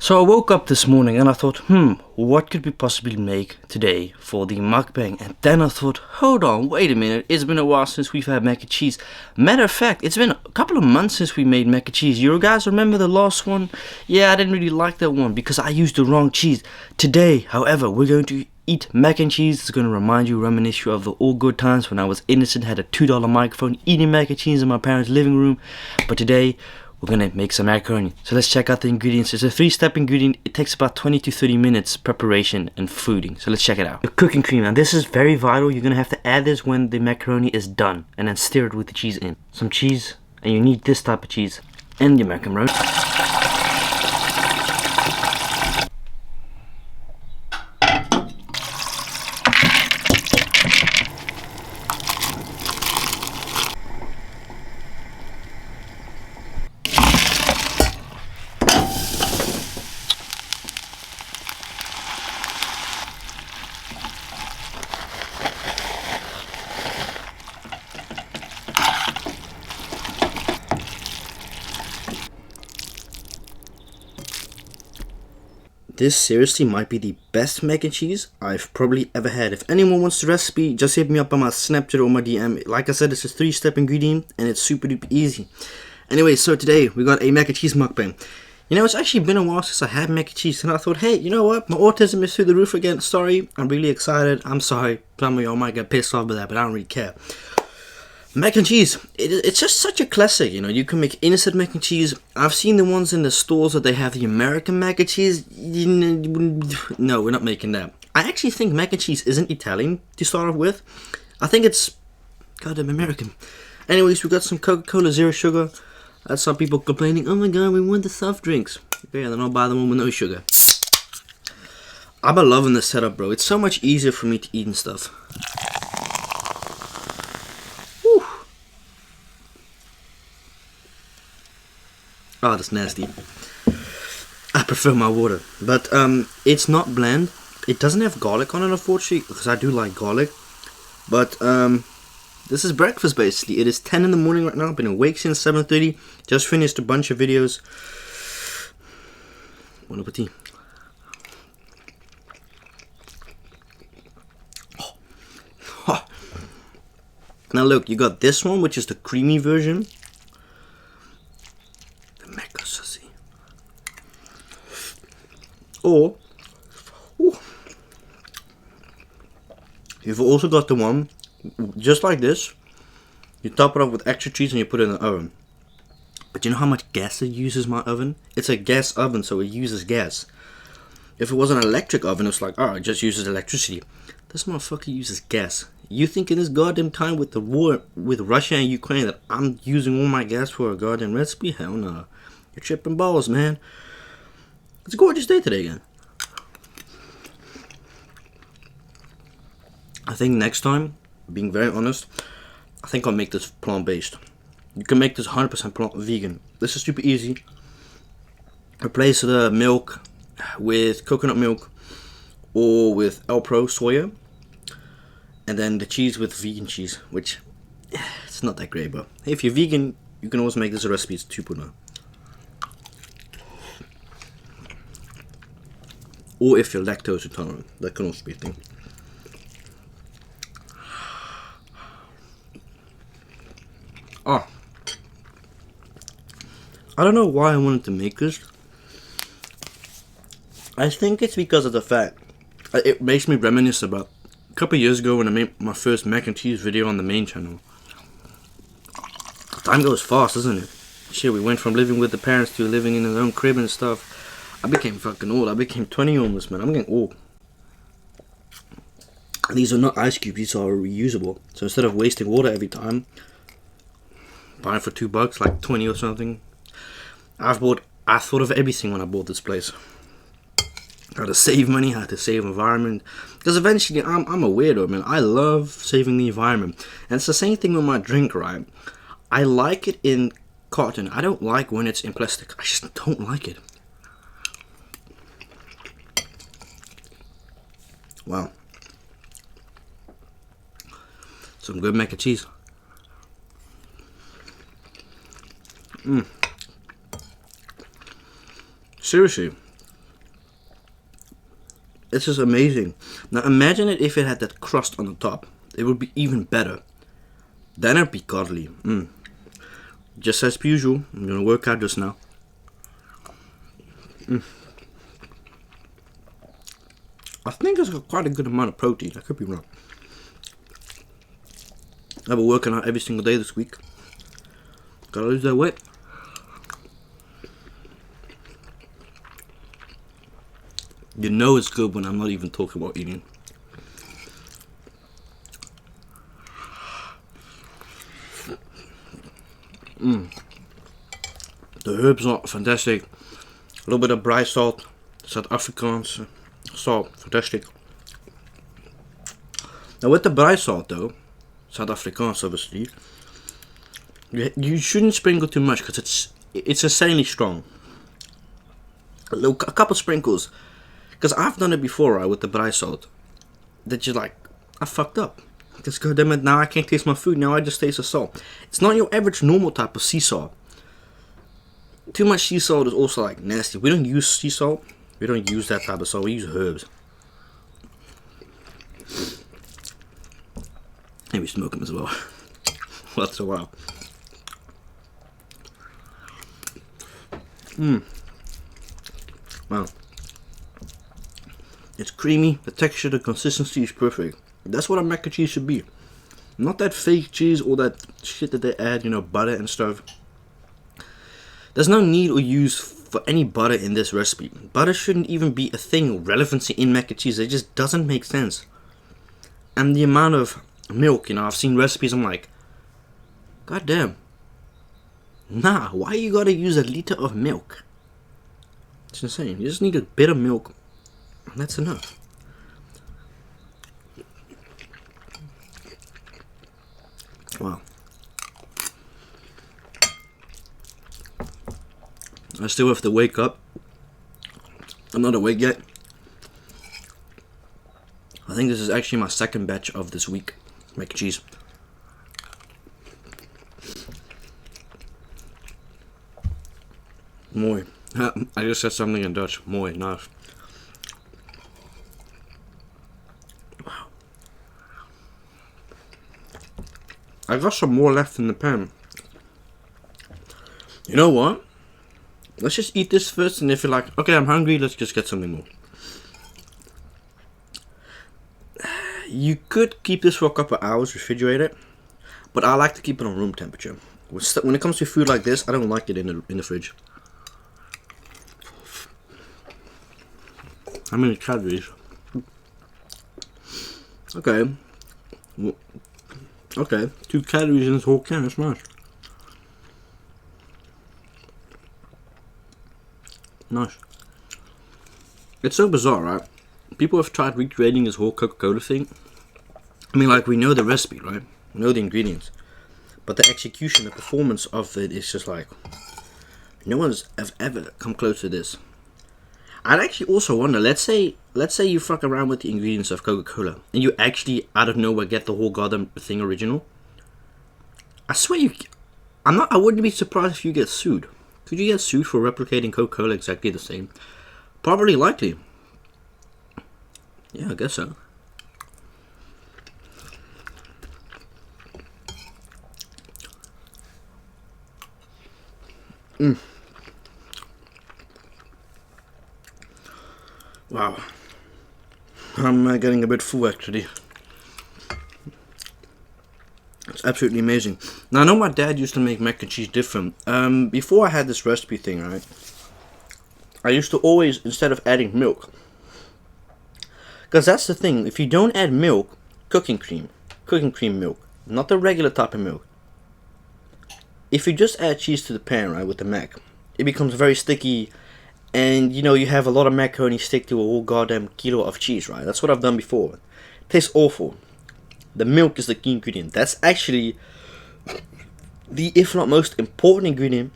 So I woke up this morning and I thought, what could we possibly make today for the mukbang? And then I thought, hold on, wait a minute, it's been a while since we've had mac and cheese. Matter of fact, it's been a couple of months since we made mac and cheese. You guys remember the last one? Yeah, I didn't really like that one because I used the wrong cheese. Today, however, we're going to eat mac and cheese. It's going to remind you, reminisce you of the all good times when I was innocent, had a $2 microphone, eating mac and cheese in my parents' living room. But today, we're gonna make some macaroni. So let's check out the ingredients. It's a 3-step ingredient. It takes about 20 to 30 minutes preparation and fooding. So let's check it out. The cooking cream. Now this is very vital. You're gonna have to add this when the macaroni is done and then stir it with the cheese in. Some cheese, and you need this type of cheese and your macaroni. This seriously might be the best mac and cheese I've probably ever had. If anyone wants the recipe, just hit me up on my Snapchat or my DM. Like I said, it's a 3-step ingredient and it's super duper easy. Anyway, so today we got a mac and cheese mukbang. You know, it's actually been a while since I had mac and cheese, and I thought, hey, you know what? My autism is through the roof again. Sorry, I'm really excited. I'm sorry. Some of y'all might get pissed off by that, but I don't really care. Mac and cheese, it's just such a classic, you know. You can make innocent mac and cheese. I've seen the ones in the stores that they have the American mac and cheese. No, we're not making that. I actually think mac and cheese isn't Italian to start off with. I think it's goddamn American. Anyways, we got some Coca-Cola Zero Sugar. That's some people complaining, oh my god, we want the soft drinks. Yeah, then I'll buy the one with no sugar. I've been loving this setup, bro. It's so much easier for me to eat and stuff. Oh, that's nasty. I prefer my water. But it's not bland. It doesn't have garlic on it, unfortunately, because I do like garlic. But this is breakfast, basically. It is 10 in the morning right now. I've been awake since 7:30. Just finished a bunch of videos. Bon appetit. Oh. Now look, you got this one, which is the creamy version. Or you've also got the one just like this. You top it up with extra cheese and you put it in the oven. But you know how much gas it uses, my oven? It's a gas oven, so it uses gas. If it was an electric oven, it's like, oh, it just uses electricity. This motherfucker uses gas. You think in this goddamn time with the war with Russia and Ukraine that I'm using all my gas for a goddamn recipe? Hell no. You're tripping balls, man. It's a gorgeous day today again. I think next time, being very honest, I think I'll make this plant-based. You can make this 100% plant vegan. This is super easy. Replace the milk with coconut milk or with Alpro soya. And then the cheese with vegan cheese, which it's not that great, but hey, if you're vegan, you can also make this a recipe. It's 2.0. Or if you're lactose intolerant, that can also be a thing. Oh, I don't know why I wanted to make this. I think it's because of the fact it makes me reminisce about a couple of years ago when I made my first mac and cheese video on the main channel. Time goes fast, doesn't it? Shit, we went from living with the parents to living in his own crib and stuff. I became fucking old. I became 20 almost, man. I'm getting old. These are not ice cubes. These are reusable. So instead of wasting water every time, buying for $2, like 20 or something. I thought of everything when I bought this place. How to save money, how to save environment. Because eventually, I'm a weirdo, man. I love saving the environment. And it's the same thing with my drink, right? I like it in carton. I don't like when it's in plastic. I just don't like it. Wow. Some good mac and cheese. Seriously, It's just amazing. Now imagine it if it had that crust on the top. It would be even better. Then it'd be godly. Just as per usual, I'm gonna work out just now. I think it's got quite a good amount of protein. I could be wrong. I've been working out every single day this week. Gotta lose that weight. You know it's good when I'm not even talking about eating. The herbs are fantastic. A little bit of braai salt, South Afrikaans salt, fantastic. Now with the braai salt though, South Afrikaans obviously, you shouldn't sprinkle too much because it's insanely strong. A couple sprinkles. Because I've done it before, right, with the braai salt. That you're like, I fucked up. Because goddamn it, now I can't taste my food. Now I just taste the salt. It's not your average normal type of sea salt. Too much sea salt is also like nasty. We don't use sea salt. We don't use that type of salt. We use herbs. And we smoke them as well. Once in a while. Wow. It's creamy, the texture, the consistency is perfect. That's what a mac and cheese should be. Not that fake cheese or that shit that they add, you know, butter and stuff. There's no need or use for any butter in this recipe. Butter shouldn't even be a thing or relevancy in mac and cheese. It just doesn't make sense. And the amount of milk, you know, I've seen recipes, I'm like, god damn. Nah, why you gotta use a liter of milk? It's insane. You just need a bit of milk. And that's enough. Wow. I still have to wake up. I'm not awake yet. I think this is actually my second batch of this week. Mac and cheese. Mooi. I just said something in Dutch. Mooi, nice. I got some more left in the pan. You know what? Let's just eat this first, and if you're like, okay, I'm hungry, let's just get something more. You could keep this for a couple of hours, refrigerate it, but I like to keep it on room temperature. When it comes to food like this, I don't like it in the fridge. How many calories? Okay. Okay, 2 calories in this whole can, that's nice. Nice. It's so bizarre, right? People have tried recreating this whole Coca-Cola thing. I mean, like, we know the recipe, right? We know the ingredients. But the execution, the performance of it is just like, no one's ever come close to this. I'd actually also wonder, let's say you fuck around with the ingredients of Coca-Cola and you actually out of nowhere get the whole goddamn thing original. I swear I wouldn't be surprised if you get sued. Could you get sued for replicating Coca-Cola exactly the same? Probably likely. Yeah, I guess so. Wow. I'm getting a bit full actually. It's absolutely amazing. Now I know my dad used to make mac and cheese different. Before I had this recipe thing, right? I used to always, instead of adding milk, because that's the thing, if you don't add milk, cooking cream milk, not the regular type of milk. If you just add cheese to the pan, right, with the mac, it becomes very sticky. And you know, you have a lot of macaroni stick to a whole goddamn kilo of cheese, right? That's what I've done before. It tastes awful. The milk is the key ingredient. That's actually the, if not most important ingredient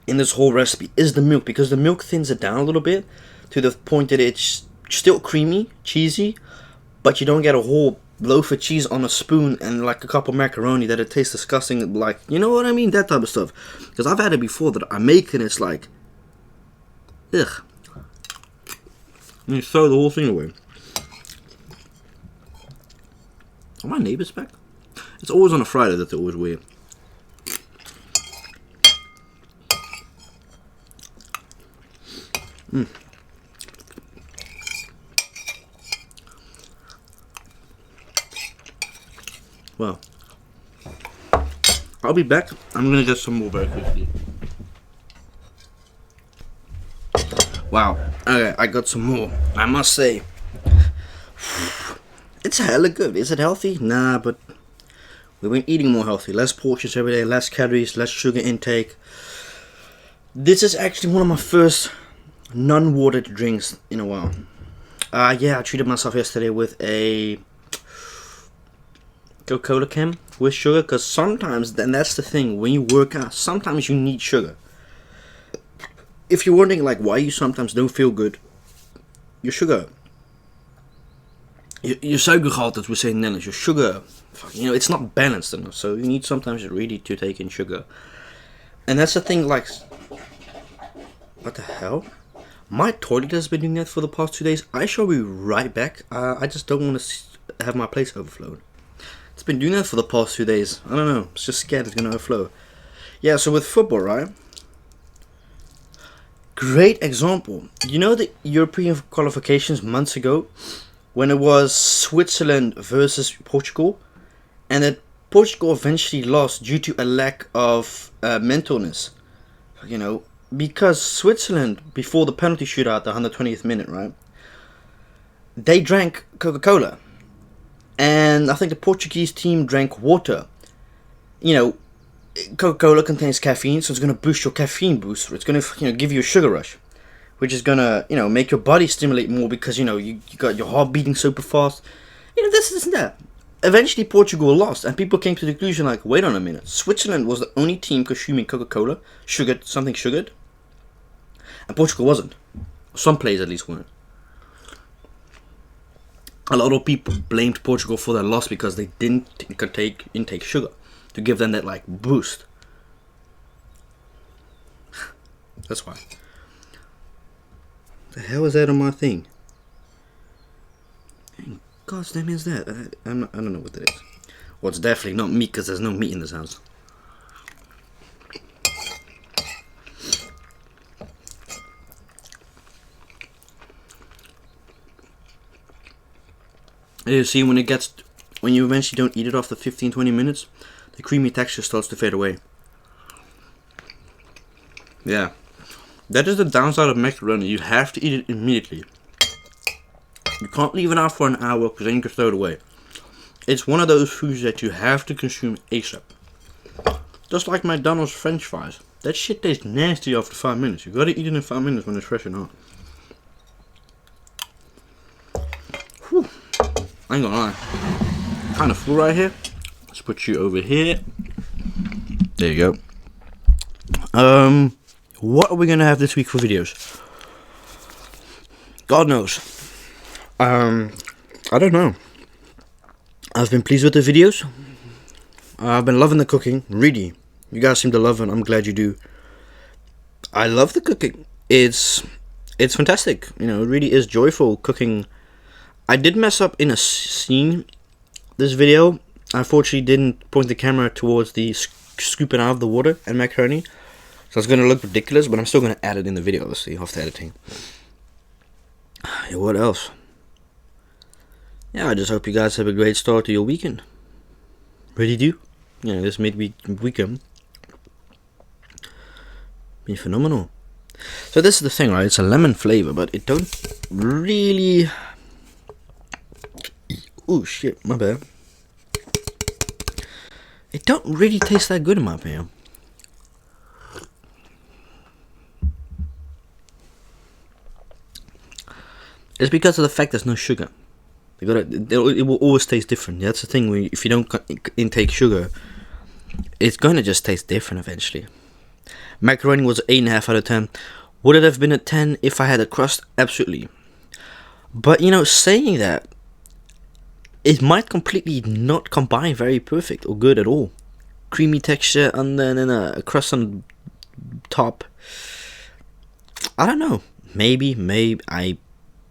in this whole recipe, is the milk. Because the milk thins it down a little bit to the point that it's still creamy, cheesy, but you don't get a whole loaf of cheese on a spoon and like a cup of macaroni that it tastes disgusting. Like, you know what I mean? That type of stuff. Because I've had it before that I make and it's like, ugh. And you throw the whole thing away. Are my neighbors back? It's always on a Friday that they're always weird. Well, I'll be back. I'm gonna get some more very quickly. Wow. Okay, I got some more. I must say, it's hella good. Is it healthy? Nah, but we've been eating more healthy. Less portions every day, less calories, less sugar intake. This is actually one of my first non-watered drinks in a while. Yeah, I treated myself yesterday with a Coca-Cola can with sugar, because sometimes, then that's the thing, when you work out, sometimes you need sugar. If you're wondering like why you sometimes don't feel good, your sugar, your suikergehalte, as we say in Netherlands, your sugar, you know, it's not balanced enough, so you need sometimes really to take in sugar. And that's the thing, like, what the hell? My toilet has been doing that for the past 2 days. I shall be right back. I just don't want to have my place overflowed. It's been doing that for the past 2 days. I don't know. I'm just scared it's going to overflow. Yeah, so with football, right? Great example. You know the European qualifications months ago, when it was Switzerland versus Portugal, and that Portugal eventually lost due to a lack of mentalness. You know, because Switzerland, before the penalty shootout, the 120th minute, right? They drank Coca-Cola. And I think the Portuguese team drank water. You know, Coca-Cola contains caffeine, so it's going to boost your caffeine booster. It's going to, you know, give you a sugar rush, which is going to, you know, make your body stimulate more because, you know, you got your heart beating super fast. You know, this and that. Eventually, Portugal lost, and people came to the conclusion like, wait on a minute. Switzerland was the only team consuming Coca-Cola, something sugared, and Portugal wasn't. Some players at least weren't. A lot of people blamed Portugal for their loss because they didn't intake sugar to give them that like boost. That's why. The hell is that on my thing? God's damn is that? I don't know what that is. Well, it's definitely not meat because there's no meat in this house. You see, when you eventually don't eat it after 15-20 minutes, the creamy texture starts to fade away. Yeah. That is the downside of macaroni. You have to eat it immediately. You can't leave it out for an hour because then you can throw it away. It's one of those foods that you have to consume ASAP. Just like McDonald's French fries. That shit tastes nasty after 5 minutes. You gotta eat it in 5 minutes when it's fresh and hot. Whew. I ain't gonna lie. Kind of full right here. Let's put you over here. There you go. What are we gonna have this week for videos? God knows. I don't know. I've been pleased with the videos. I've been loving the cooking, really. You guys seem to love it. I'm glad you do. I love the cooking. It's fantastic. You know, it really is joyful cooking. I did mess up in a scene this video. I unfortunately didn't point the camera towards the scooping out of the water and macaroni. So it's going to look ridiculous, but I'm still going to add it in the video, obviously, after editing. Yeah, what else? Yeah, I just hope you guys have a great start to your weekend. Really do. Yeah, this midweek weekend been phenomenal. So this is the thing, right? It's a lemon flavor, but it don't really... Oh shit, my bad. It don't really taste that good in my opinion. It's because of the fact there's no sugar. It will always taste different. That's the thing. If you don't intake sugar, it's gonna just taste different eventually. Macaroni was 8.5 out of 10. Would it have been a 10 if I had a crust? Absolutely. But you know, saying that, it might completely not combine very perfect or good at all. Creamy texture and then a crust on top. I don't know. Maybe I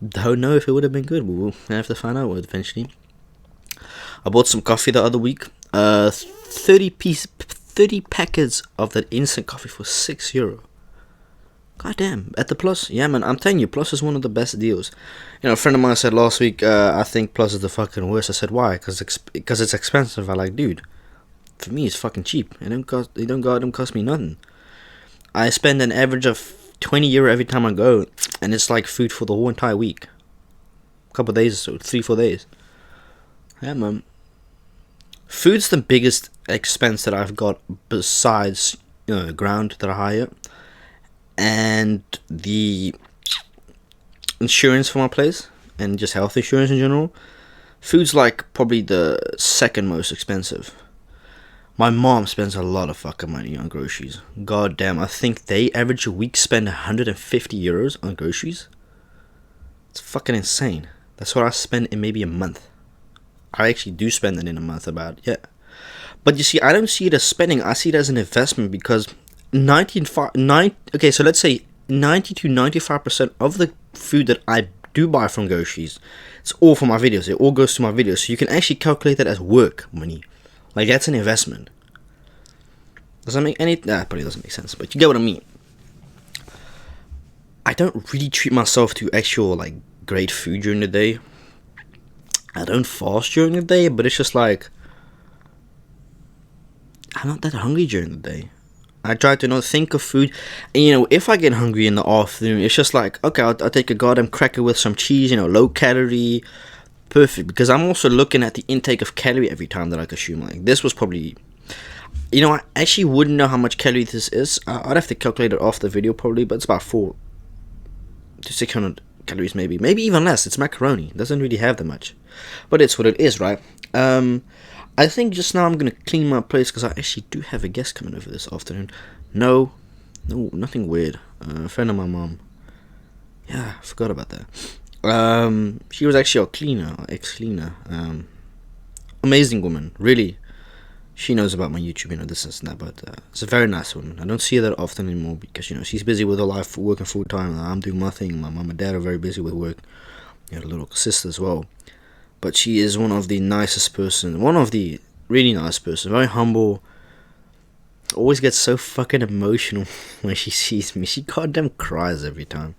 don't know if it would have been good. We'll have to find out eventually. I bought some coffee the other week. 30 packets of that instant coffee for €6. God damn, at the Plus. Yeah, man, I'm telling you, Plus is one of the best deals. You know, a friend of mine said last week, I think Plus is the fucking worst. I said, why? Because it's expensive. I like, dude, for me, it's fucking cheap. It don't cost me nothing. I spend an average of €20 every time I go, and it's like food for the whole entire week. A couple of days or so, 3-4 days. Yeah, man. Food's the biggest expense that I've got besides, you know, the ground that I hire and the insurance for my place and just health insurance in general. Food's like probably the second most expensive. My mom spends a lot of fucking money on groceries. God damn, I think they average a week spend €150 on groceries. It's fucking insane. That's what I spend in maybe a month. I actually do spend it in a month about, yeah. But you see, I don't see it as spending. I see it as an investment because so let's say 90 to 95% of the food that I do buy from groceries, it's all for my videos. It all goes to my videos. So you can actually calculate that as work money. Like, that's an investment. Does that make any... Nah, probably doesn't make sense, but you get what I mean. I don't really treat myself to actual, like, great food during the day. I don't fast during the day, but it's just like, I'm not that hungry during the day. I try to not think of food. And, you know, if I get hungry in the afternoon, it's just like, okay, I'll take a goddamn cracker with some cheese, you know, low calorie. Perfect. Because I'm also looking at the intake of calorie every time that I consume. Like, this was probably, you know, I actually wouldn't know how much calorie this is. I'd have to calculate it off the video probably, but it's about 400 to 600 calories maybe even less. It's macaroni, it doesn't really have that much, but it's what it is, right? I think just now I'm gonna clean my place because I actually do have a guest coming over this afternoon. No, nothing weird. A friend of my mom. Yeah, I forgot about that. She was actually our cleaner, our ex-cleaner. Amazing woman, really. She knows about my YouTube, you know, this and that, but it's a very nice woman. I don't see her that often anymore because, you know, she's busy with her life, working full time. I'm doing my thing. My mom and dad are very busy with work. You know, a little sister as well. But she is one of the really nice person, very humble. Always gets so fucking emotional when she sees me. She goddamn cries every time,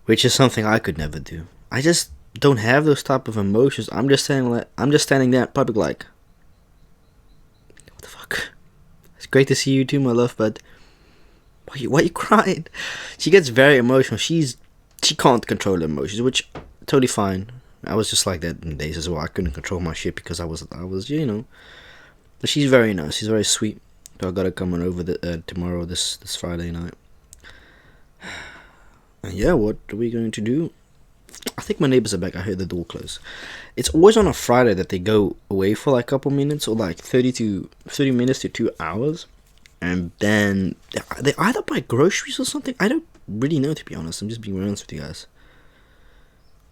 which is something I could never do. I just don't have those type of emotions. I'm just standing there in public like, what the fuck? It's great to see you too, my love, but why you crying? She gets very emotional. She can't control her emotions, which totally fine. I was just like that in days as well. I couldn't control my shit because I was, you know. But she's very nice. She's very sweet. So I gotta come on over tomorrow, this Friday night. And yeah, what are we going to do? I think my neighbors are back. I heard the door close. It's always on a Friday that they go away for like a couple minutes, or like 30 minutes to 2 hours, and then they either buy groceries or something. I don't really know, to be honest. I'm just being honest with you guys.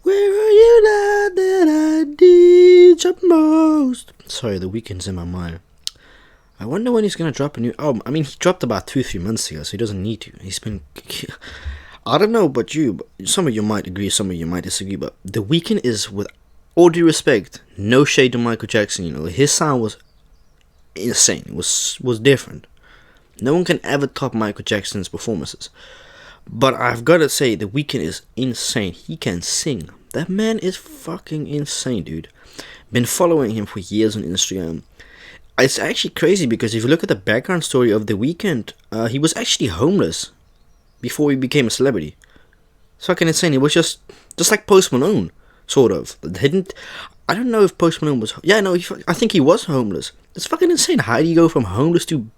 Where are you now that I need you most? Sorry, the weekend's in my mind. I wonder when he's gonna drop a new album. I mean, he dropped about 2-3 months ago, so he doesn't need to. He's been... I don't know about you, but some of you might agree, some of you might disagree, but The Weeknd is, with all due respect, no shade to Michael Jackson, you know, his sound was insane. It was different. No one can ever top Michael Jackson's performances. But I've got to say, The Weeknd is insane. He can sing. That man is fucking insane, dude. Been following him for years on Instagram. It's actually crazy because if you look at the background story of The Weeknd, he was actually homeless before he became a celebrity. It's fucking insane. He was just like Post Malone, sort of. I don't know if Post Malone was... Yeah, no, I think he was homeless. It's fucking insane. How do you go from homeless to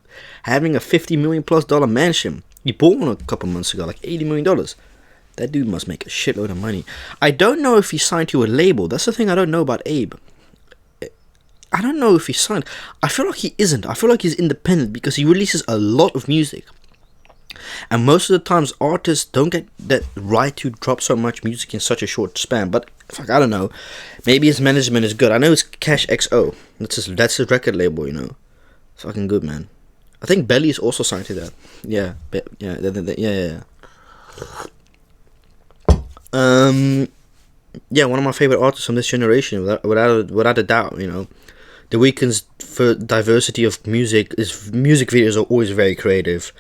having a $50 million+ mansion? He bought one a couple months ago, like $80 million. That dude must make a shitload of money. I don't know if he signed to a label. That's the thing I don't know about Abe. I don't know if he signed. I feel like he isn't. I feel like he's independent because he releases a lot of music. And most of the times, artists don't get that right to drop so much music in such a short span. But, fuck, I don't know. Maybe his management is good. I know it's Cash XO. That's his record label, you know. Fucking good, man. I think Belly is also signed to that. Yeah. Um, yeah, one of my favorite artists from this generation, without a doubt. The Weeknd's for diversity of music, his music videos are always very creative,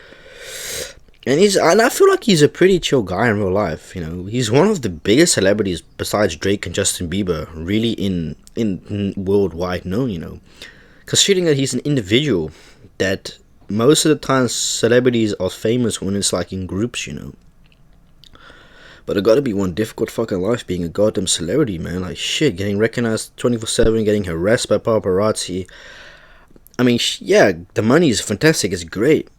and I feel like he's a pretty chill guy in real life. He's one of the biggest celebrities besides Drake and Justin Bieber, really in worldwide known. Considering that he's an individual, that most of the time celebrities are famous when it's like in groups. But it gotta be one difficult fucking life being a goddamn celebrity, man. Like, shit, getting recognized 24/7, getting harassed by paparazzi. I mean, yeah, the money is fantastic, it's great.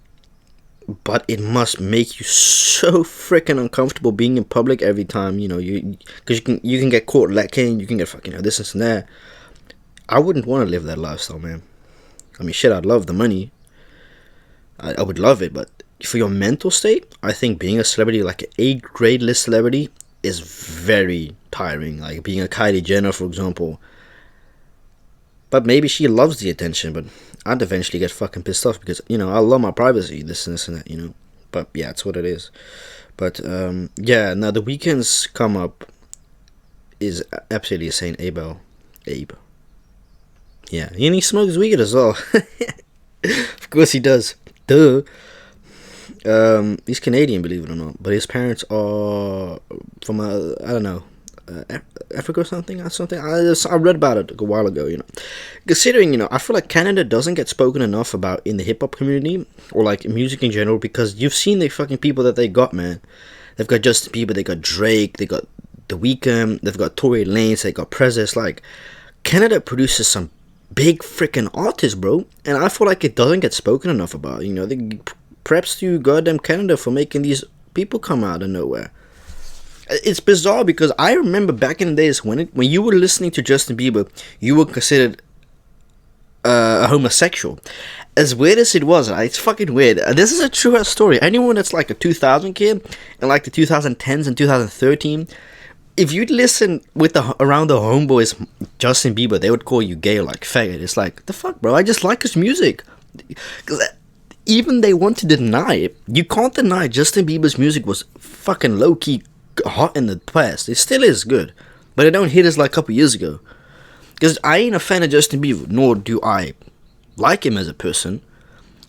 But it must make you so freaking uncomfortable being in public every time, because you can get caught lacking, you can get fucking this and that. I wouldn't want to live that lifestyle, man. I mean, shit, I'd love the money. I would love it, but for your mental state, I think being a celebrity, like an A-grade list celebrity, is very tiring. Like being a Kylie Jenner, for example. But maybe she loves the attention, but I'd eventually get fucking pissed off because, I love my privacy, this and this and that. But yeah, it's what it is. But yeah, now the Weeknd's come up is absolutely insane. Abe. Yeah, and he smokes weed as well. Of course he does. Duh. He's Canadian, believe it or not, but his parents are from I don't know, Africa or something. I read about it a while ago. Considering I feel like Canada doesn't get spoken enough about in the hip hop community or like music in general, because you've seen the fucking people that they got, man. They've got Justin Bieber, they got Drake, they got The Weeknd, they've got Tory Lanez, they got Prezes. Like, Canada produces some big freaking artists, bro, and I feel like it doesn't get spoken enough about. Perhaps to goddamn Canada for making these people come out of nowhere. It's bizarre because I remember back in the days when you were listening to Justin Bieber, you were considered a homosexual. As weird as it was, it's fucking weird. This is a true story. Anyone that's like a 2000 kid and like the 2010s and 2013, if you'd listen around the homeboys Justin Bieber, they would call you gay or like faggot. It's like, the fuck, bro? I just like his music. Even they want to deny it. You can't deny Justin Bieber's music was fucking low-key hot in the past. It still is good. But it don't hit us like a couple years ago. Because I ain't a fan of Justin Bieber, nor do I like him as a person.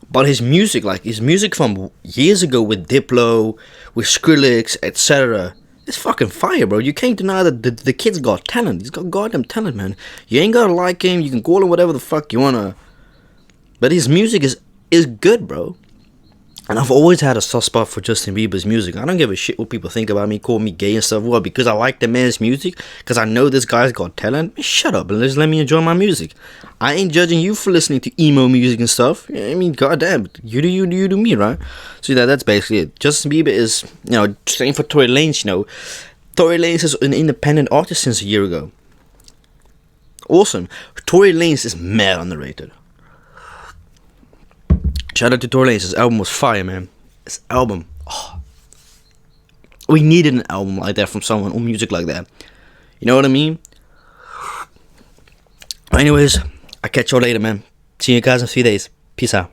But his music, like his music from years ago with Diplo, with Skrillex, etc., it's fucking fire, bro. You can't deny that the kid's got talent. He's got goddamn talent, man. You ain't gotta like him. You can call him whatever the fuck you wanna. But his music is good, bro. And I've always had a soft spot for Justin Bieber's music. I don't give a shit what people think about me, call me gay and stuff. What, because I like the man's music? Because I know this guy's got talent? Shut up and just let me enjoy my music. I ain't judging you for listening to emo music and stuff. I mean, goddamn, you do me, right? So that's basically it. Justin Bieber is, same for Tory Lanez, Tory Lanez is an independent artist since a year ago. Awesome. Tory Lanez is mad underrated. Shout out to Tory Lanez. His album was fire, man. His album. Oh. We needed an album like that from someone, or music like that. You know what I mean? Anyways, I'll catch y'all later, man. See you guys in 3 days. Peace out.